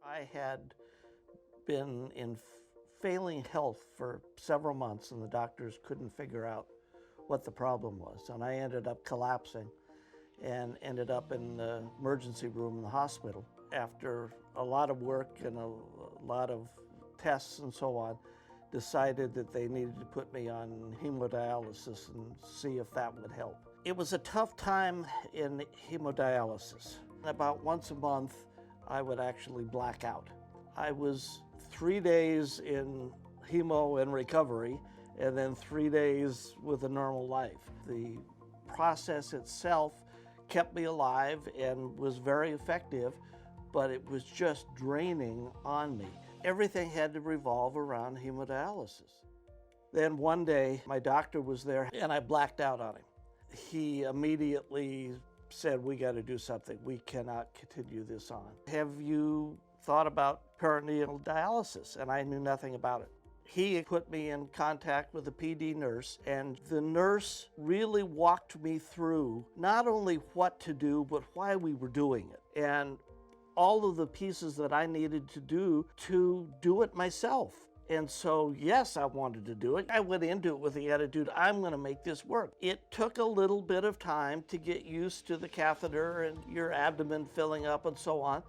I had been in failing health for several months, and the doctors couldn't figure out what the problem was. And I ended up collapsing and ended up in the emergency room in the hospital. After a lot of work and a lot of tests and so on, decided that they needed to put me on hemodialysis and see if that would help. It was a tough time in hemodialysis. About once a month, I would actually black out. I was 3 days in hemo and recovery, and then 3 days with a normal life. The process itself kept me alive and was very effective, but it was just draining on me. Everything had to revolve around hemodialysis. Then one day, my doctor was there, and I blacked out on him. He immediately said, "We got to do something. We cannot continue this on. Have you thought about peritoneal dialysis?" And I knew nothing about it. He put me in contact with a PD nurse, and the nurse really walked me through not only what to do, but why we were doing it, and all of the pieces that I needed to do it myself. And so, yes, I wanted to do it. I went into it with the attitude, I'm going to make this work. It took a little bit of time to get used to the catheter and your abdomen filling up and so on,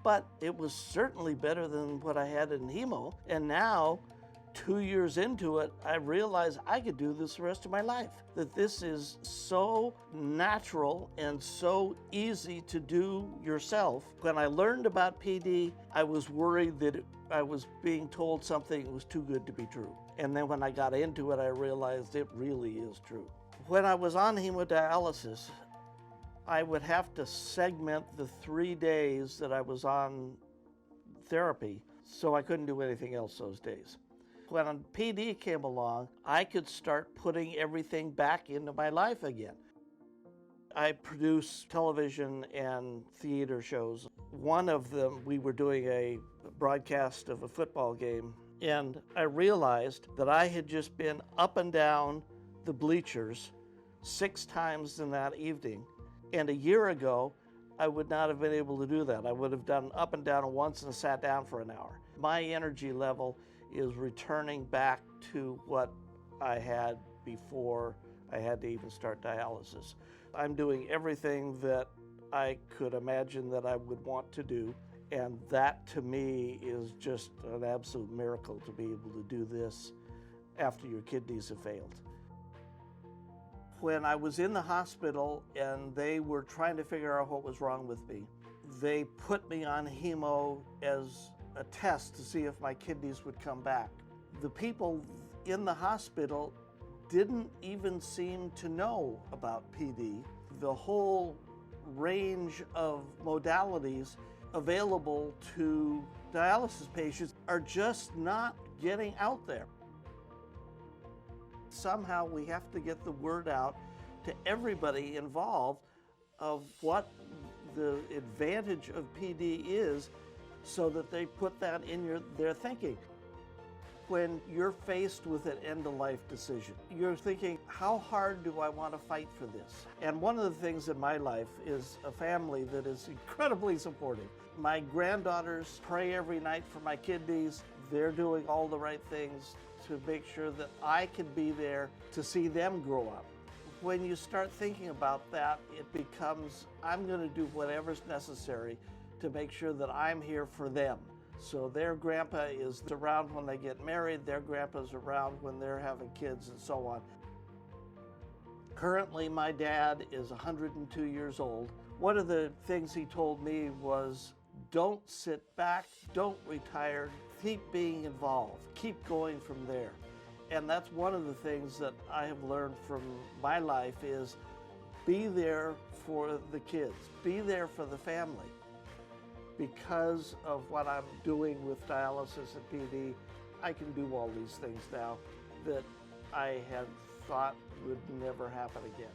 but it was certainly better than what I had in hemo. And now, 2 years into it, I realized I could do this the rest of my life. That this is so natural and so easy to do yourself. When I learned about PD, I was worried that I was being told something that was too good to be true. And then when I got into it, I realized it really is true. When I was on hemodialysis, I would have to segment the 3 days that I was on therapy, so I couldn't do anything else those days. When PD came along, I could start putting everything back into my life again. I produce television and theater shows. One of them, we were doing a broadcast of a football game, and I realized that I had just been up and down the bleachers 6 times in that evening. And a year ago, I would not have been able to do that. I would have done up and down once and sat down for an hour. My energy level is returning back to what I had before I had to even start dialysis. I'm doing everything that I could imagine that I would want to do, and that to me is just an absolute miracle to be able to do this after your kidneys have failed. When I was in the hospital and they were trying to figure out what was wrong with me, they put me on hemo as a test to see if my kidneys would come back. The people in the hospital didn't even seem to know about PD. The whole range of modalities available to dialysis patients are just not getting out there. Somehow we have to get the word out to everybody involved of what the advantage of PD is, so that they put that in their thinking. When you're faced with an end-of-life decision, you're thinking, how hard do I want to fight for this? And one of the things in my life is a family that is incredibly supportive. My granddaughters pray every night for my kidneys. They're doing all the right things to make sure that I can be there to see them grow up. When you start thinking about that, it becomes, I'm going to do whatever's necessary to make sure that I'm here for them. So their grandpa is around when they get married, their grandpa's around when they're having kids, and so on. Currently, my dad is 102 years old. One of the things he told me was, don't sit back, don't retire, keep being involved, keep going from there. And that's one of the things that I have learned from my life is be there for the kids, be there for the family. Because of what I'm doing with dialysis and PD, I can do all these things now that I had thought would never happen again.